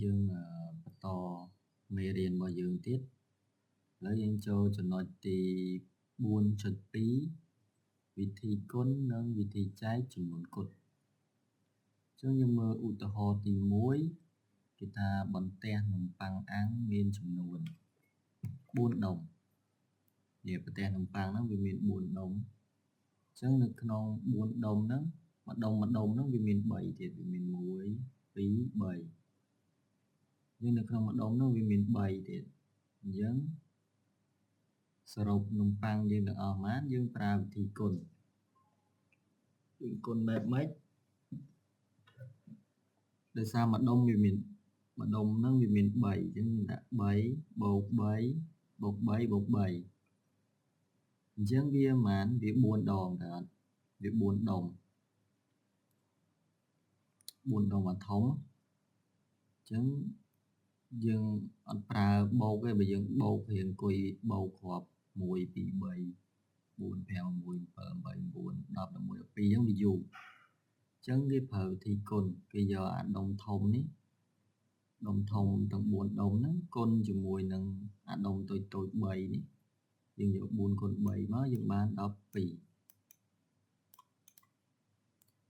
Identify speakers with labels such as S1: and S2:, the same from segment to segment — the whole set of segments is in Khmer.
S1: យើងបន្តមេរៀនរបស់យើងទៀតឥឡូវយើងចូលចំណុចទី 4.2 វិធីគុណនិងវិធីចែកចំនួនគុណអញ្ចឹងយើងមើលឧទាហរណ៍ទី1គេថាបន្ទះនំប៉័ងអាំងមានចំនួន4ដុំនិយាយបន្ទះនំប៉័ងហ្នឹងវាមាន4ដុំអញ្ចឹងនៅក្នុង4ដុំហ្នឹងម្ដុំហ្នឹងវាមាន3ទៀតវាមាន1 2 3យើងនៅក្នុងម្ដុំនោះវាមាន3ទៀតអញ្ចឹងសរុបនំប៉័ងយើងទាំងអស់ប៉ុន្មានយើងប្រើវិធីគុណគុណបែបម៉េចដោយសារម្ដុំវាមានម្ដុំហ្នឹងវាមាន3អញ្ចឹងយើងដាក់3បូក3បូក3បូក3អញ្ចឹងវាប៉ុន្មានវា4ដងតើអត់វា4ដុំ4ដុំអាធំអញ្ចឹងយើងអត់ប្រើបូកទេបើយើងបូករៀងអង្គុយបូកគ្រាប់1 2 3 4 5 6 7 8 9 10 11 12អញ្ចឹងវាយូរអញ្ចឹងគេប្រើវិធីគុណគេយកអាដុំធំនេះដុំធំទាំង4ដុំហ្នឹងគុណជាមួយនឹងអាដុំតូច3នេះយើងយក4គុណ3មកយើងបាន12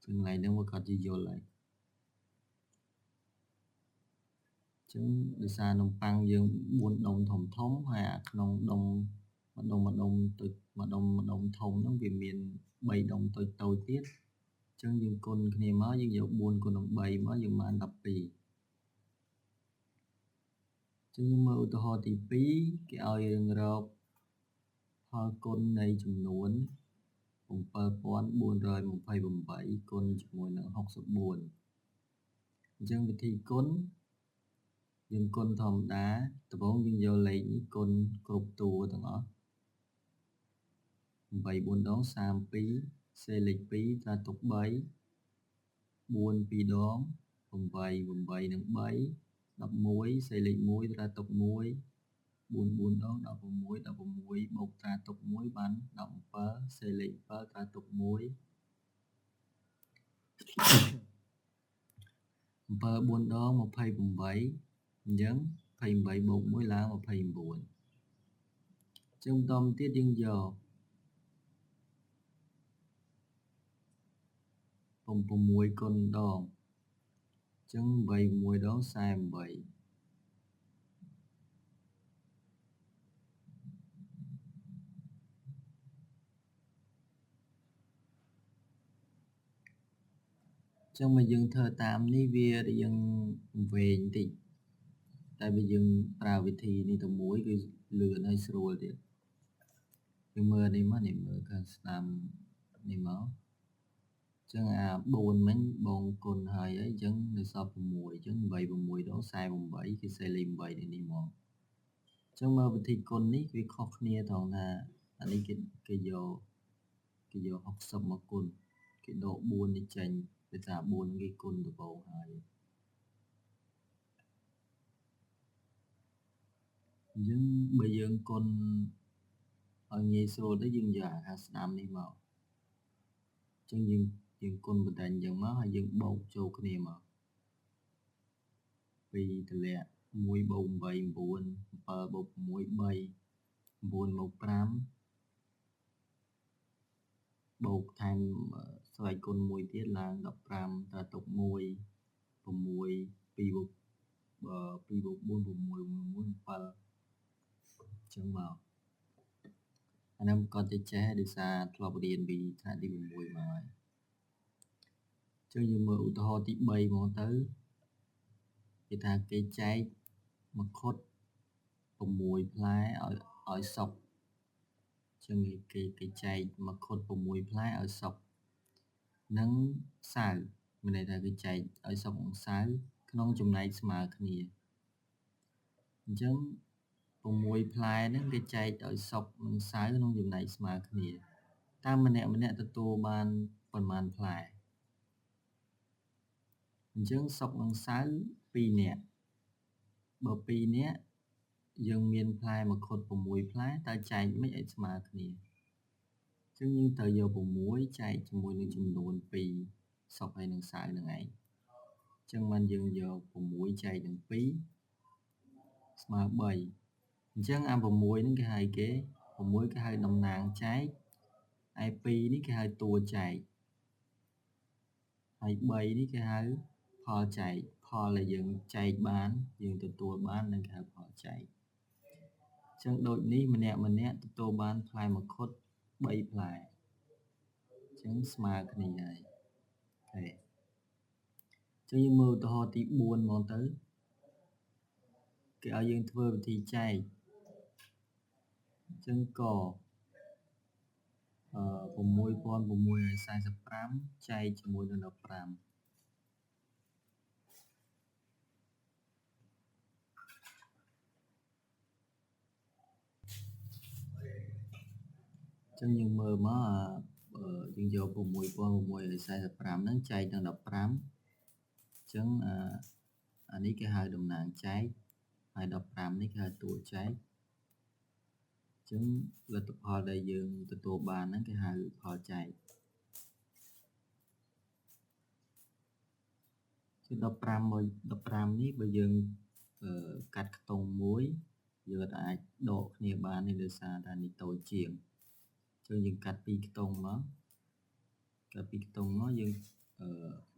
S1: ចឹងកន្លែងហ្នឹងវាគាត់ជាយល់ហើយអញ្ចឹងដោយសារនំប៉័ងយើង4ដុំធំហើយអាក្នុងដុំម្ដុំតូចម្ដុំធំហ្នឹងវាមាន3ដុំតូចទៀតអញ្ចឹងយើងគុណគ្នាមកយើងយក4គុណនឹង3មកយើងបាន12អញ្ចឹងយើងមើលឧទាហរណ៍ទី2គេឲ្យយើងរកផលគុណនៃចំនួន7428គុណជាមួយនឹង64អញ្ចឹងវិធីគុណយើងគុណធម្មតាដំបូងយើងយកលេខនេះគុណគ្រប់តួទាំងអស់8 4ដង32សេលេខ2ត្រូវទុក3 4 2ដង8 8នឹង3 11សេលេខ1ត្រូវទុក1 4 4ដង16 16បូកត្រាទុក1បាន17សេលេខ7ត្រូវទុក1 7 4ដង28អញ្ចឹង28បូក1ឡើង29អញ្ចឹងបន្តទៀតយើងយក6គុណដងអញ្ចឹង8 6ដង48ចឹងមកយើងធ្វើតាមនេះវារៀងវែងតិចតែបើយើងប្រើវិធីនេះទៅមួយគឺលឿនហើយស្រួលទៀតយើងមើលនេះមកនេះមើលខាងស្ដាំនេះមកចឹងអា4មិញបងគុណហើយអញ្ចឹងនៅសល់6អញ្ចឹង8 6ដង48គឺសេលេខ8នេះមកអញ្ចឹងមើលវិធីគុណនេះវាខុសគ្នាត្រង់ថាអានេះគេយក60មកគុណគេដក4នេះចេញដោយសារ4គេគុណដំបូងហើយអញ្ចឹងបើយើងគុណឲ្យងាយស្រួលទៅយើងយកអាស្ដាំនេះមកអញ្ចឹងយើងគុណបណ្ដាញអញ្ចឹងមកហើយយើងបូកចូលគ្នាមក2តម្លាក់1បូក8 9 7បូក6 3 9បូក5បូកថែមស្វ័យគុណ1ទៀតឡើង15តើទុក1 6 2បូក2បូក4 6 7អញ្ចឹងមកអានេះគាត់ទៅចេះដោយសារធ្លាប់រៀនពីថ្នាក់ទី6មកហើយអញ្ចឹងយើងមើលឧទាហរណ៍ទី3មកទៅគេថាគេចែកមកខុត6ផ្លែឲ្យសុកអញ្ចឹងគេចែកមកខុត6ផ្លែឲ្យសុកនិងសៅមានន័យថាគេចែកឲ្យសុកនិងសៅក្នុងចំណែកស្មើគ្នាអញ្ចឹង6ផ្លែហ្នឹងគេចែកឲ្យសុកនិងសៅក្នុងចំណែកស្មើគ្នាតាមម្នាក់ទទួលបានប៉ុន្មានផ្លែអញ្ចឹងសុកនិងសៅ2នាក់បើ2នាក់យើងមានផ្លែមកខុត6ផ្លែតើចែកមិនឲ្យស្មើគ្នាអញ្ចឹងយើងត្រូវយក6ចែកជាមួយនឹងចំនួន2សុកហើយនឹងសៅនឹងឯង ចឹងបានយើងយក6ចែកនឹង2ស្មើ3អញ្ចឹងអា6ហ្នឹងគេហៅគេ6គេហៅតំណាងចែកហើយ2នេះគេហៅតួចែកហើយ3នេះគេហៅផលចែកផលដែលយើងចែកបានយើងទទួលបាននឹងគេហៅផលចែកអញ្ចឹងដូចនេះម្នាក់ទទួលបានផ្លែមង្ឃុត3ផ្លែអញ្ចឹងស្មើគ្នាហើយអូខេអញ្ចឹងយើងមើលឧទាហរណ៍ទី4ហ្មងទៅគេឲ្យយើងធ្វើវិធីចែកអញ្ចឹងក6645ចែកជាមួយនឹង15ចឹងយើងមើលមកយើងយក6645ហ្នឹងចែកនឹង15អញ្ចឹងអានេះគេហៅតំណាងចែកហើយ15នេះគេហៅតួចែកអញ្ចឹងលទ្ធផលដែលយើងទទួលបានហ្នឹងគេហៅផលចែកគឺ15នេះបើយើងកាត់ខ្ទង់1យើងអាចដកគ្នាបាននេះដោយសារតែនេះតូចជាងអញ្ចឹងយើងកាត់ពីខ្ទង់មកយើង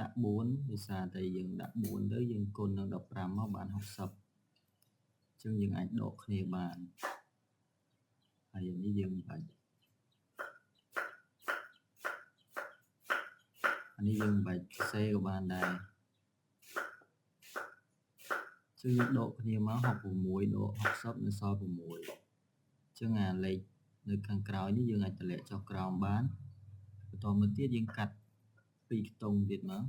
S1: ដាក់4ដោយសារតែយើងដាក់4ទៅយើងគុណនឹង15មកបាន60អញ្ចឹងយើងអាចដកគ្នាបានហើយនេះយើងបាច់អានេះយើងបាច់សេក៏បានដែរចឹងយើងដកគ្នាមក66ដក60នៅសល់6អញ្ចឹងអាលេខនៅខាងក្រោយនេះយើងអាចតម្លាក់ចុះក្រោមបានបន្តមកទៀតយើងកាត់ពីខ្ទង់ទៀតមក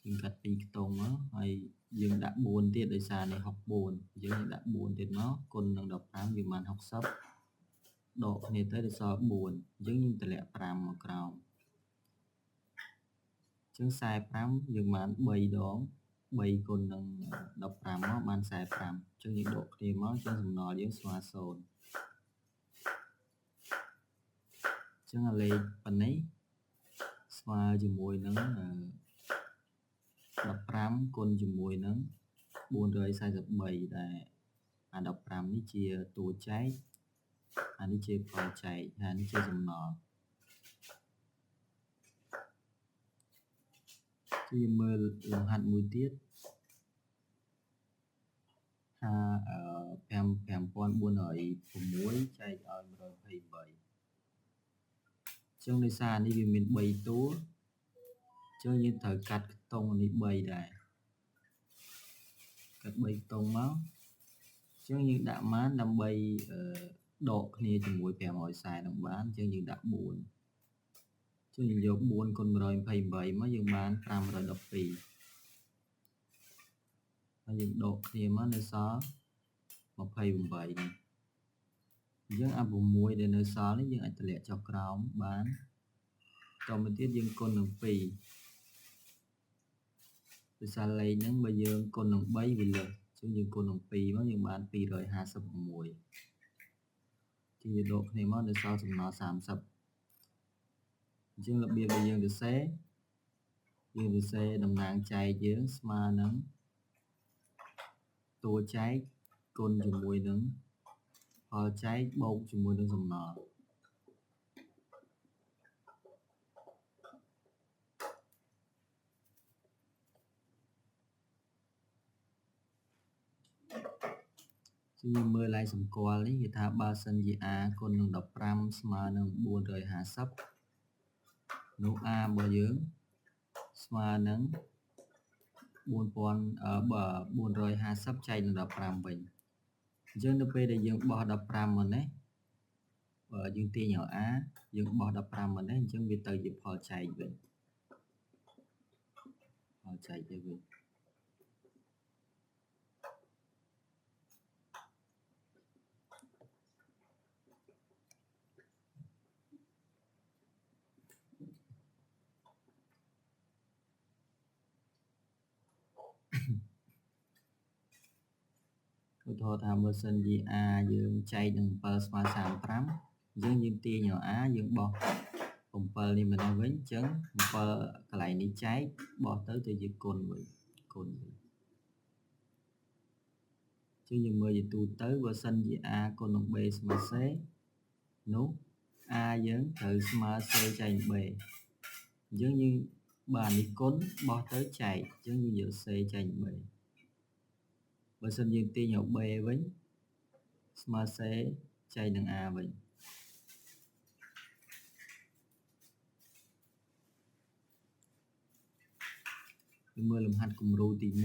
S1: យើងកាត់ពីខ្ទង់មកហើយយើងដាក់4ទៀតដោយសារនេះ64យើងដាក់4ទៀតមកគុណនឹង15យើងបាន60ដកគ្នាទៅដល់សល់4អញ្ចឹងយើងតម្លាក់5មកក្រោមអញ្ចឹង45យើងបាន3ដង3គុណនឹង15មកបាន45អញ្ចឹងយើងដកគ្នាមកអញ្ចឹងសំណល់យើងស្មើ0អញ្ចឹងអាលេខប៉ុណ្នេះស្មើជាមួយនឹង15គុណជាមួយនឹង443ដែលអា15នេះជាតួចែកអានេះជាផលចែកហើយនេះជាសំណល់គឺមើលលំហាត់មួយទៀត5406ចែកឲ្យ123អញ្ចឹងដោយសារនេះវាមាន3តួអញ្ចឹងយើងត្រូវកាត់ខ្ទង់នេះ3ដែរកាត់3ខ្ទង់មកអញ្ចឹងយើងដាក់បានដើម្បីដកគ្នាជាមួយ540នឹងបានអញ្ចឹងយើងដាក់4អញ្ចឹងយើងយក4គុណ128មកយើងបាន512ហើយយើងដកគ្នាមកនៅសល់28នេះអញ្ចឹងអា6ដែលនៅសល់នេះយើងអាចតម្លាក់ចុះក្រោមបានតទៅទៀតយើងគុណនឹង2ដោយសារលេខហ្នឹងបើយើងគុណនឹង3វាលើសអញ្ចឹងយើងគុណនឹង2មកយើងបាន256ជាយើងដកគ្នាមកនៅសល់សំណល់30អញ្ចឹងរបៀបដែលយើងសរសេរតំណាងចែកយើងស្មើនឹងតួចែកគុណជាមួយនឹងផលចែកបូកជាមួយនឹងសំណល់យើងមើលឡើងសម្គាល់នេះគេថាបើសិនជា a គុណនឹង15ស្មើនឹង450នោះ a របស់យើងស្មើនឹង450ចែកនឹង15វិញអញ្ចឹងនៅពេលដែលយើងបោះ15មកនេះយើងទាញឲ្យ a យើងបោះ15មកនេះអញ្ចឹងវាទៅជាផលចែកវិញផលចែកទៅវិញឧទាហរណ៍ថាបើសិនជា a យើងចែកនឹង7ស្មើ35អញ្ចឹងយើងទាញឲ្យ a យើងបោះ 7នេះម្ដងវិញអញ្ចឹង7កន្លែងនេះចែកបោះទៅជាគុណវិញគុណវិញចឹងយើងមើលជាទូទៅបើសិនជា a គុណនឹង b ស្មើ c នោះ a យើងត្រូវស្មើ c ចែក b អញ្ចឹងយើងបាទនេះគុណបោះទៅចែកអញ្ចឹងយើងយក c ចែក b បើសិនយើងទាញយក b វិញស្មើ c ចែកនឹង a វិញយើងមើលលំហាត់គំរូទី1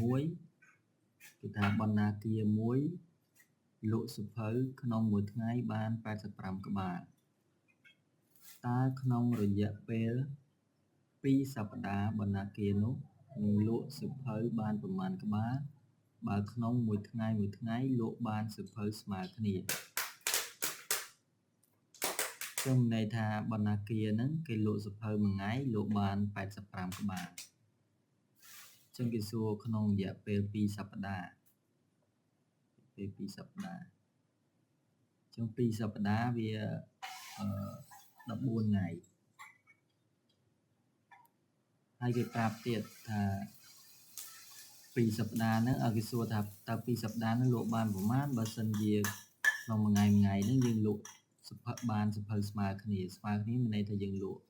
S1: គឺថាបណ្ណាគារមួយលក់សៀវភៅក្នុងមួយថ្ងៃបាន85ក្បាលតើក្នុងរយៈពេល2សប្តាហ៍បណ្ណាគារនោះនឹងលក់សៀវភៅបានប្រមាណក្បាលបើក្នុងមួយថ្ងៃលក់បានសៀវភៅស្មើគ្នាចឹងន័យថាបណ្ណាគារហ្នឹងគេលក់សៀវភៅមួយថ្ងៃលក់បាន85ក្បាលចឹងគេសួរក្នុងរយៈពេល2សប្តាហ៍ពេល2សប្តាហ៍ចឹង2សប្តាហ៍វា14ថ្ងៃហើយគេប្រាប់ទៀតថា2សប្តាហ៍ហ្នឹងគេសួរថាតើ2សប្តាហ៍ហ្នឹងលក់បានប្រមាណបើសិនជាក្នុងមួយថ្ងៃហ្នឹងយើងលក់សៀវភៅបានសៀវភៅស្មើគ្នាមានន័យថាយើងលក់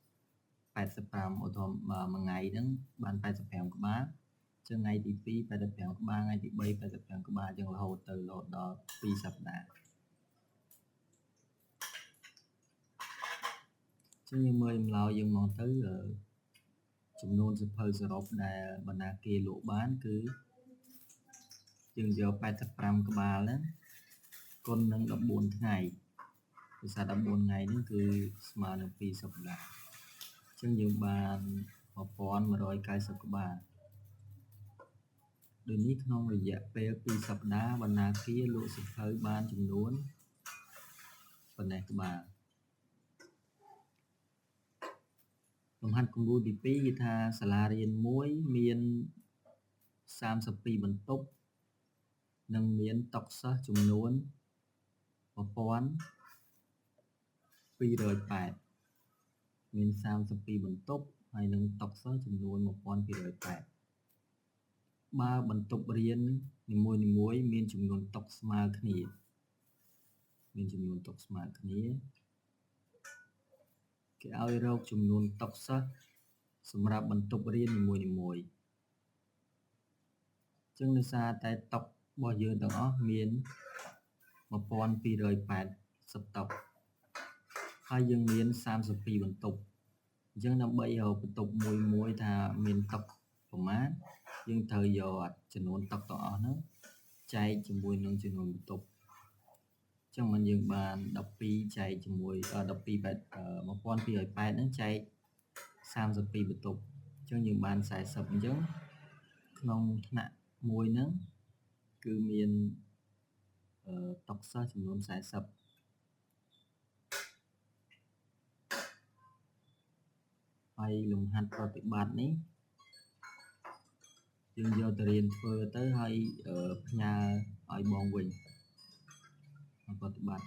S1: 85ឧទាហរណ៍មួយថ្ងៃហ្នឹងបាន85ក្បាលចឹងថ្ងៃទី2 85ក្បាលថ្ងៃទី3 85ក្បាលចឹងរហូតដល់2សប្តាហ៍ចឹងយើងមើលចម្លើយយើងមកទៅចំនួនសៀវភៅសរុបដែលបណ្ណាគារលក់បានគឺយើងយក85ក្បាលហ្នឹងគុណនឹង14ថ្ងៃភាសា14ថ្ងៃហ្នឹងគឺស្មើនឹង2សប្តាហ៍អញ្ចឹងយើងបាន1190ក្បាលដូចនេះក្នុងរយៈពេល2សប្តាហ៍បណ្ណាគារលក់សៀវភៅបានចំនួនប៉ុណ្ណេះក្បាលលំហាត់គំរូទី2គឺថាសាលារៀនមួយមាន32បន្ទប់និងមានតុសិស្សចំនួន1208មាន32បន្ទប់ហើយនឹងតុសិស្សចំនួន1208បើបន្ទប់រៀននីមួយៗមានចំនួនតុស្មើគ្នាគេឲ្យរកចំនួនតុសិស្សសម្រាប់បន្ទប់រៀននីមួយៗអញ្ចឹងដោយសារតែតុរបស់យើងទាំងអស់មាន1280តុហើយយើងមាន32បន្ទប់អញ្ចឹងដើម្បីរកបន្ទប់មួយថាមានតុប្រមាណយើងត្រូវយកចំនួនតុទាំងអស់ហ្នឹងចែកជាមួយនឹងចំនួនបន្ទប់ចឹងយើងបាន12ចែកជាមួយ1280ហ្នឹងចែក32បន្ទប់អញ្ចឹងយើងបាន40អញ្ចឹងក្នុងថ្នាក់មួយហ្នឹងគឺមានតុសិស្សចំនួន40ហើយលំហាត់ប្រតិបត្តិនេះយើងយកទៅរៀនធ្វើទៅហើយផ្ញើឲ្យបងវិញប្រតិបត្តិ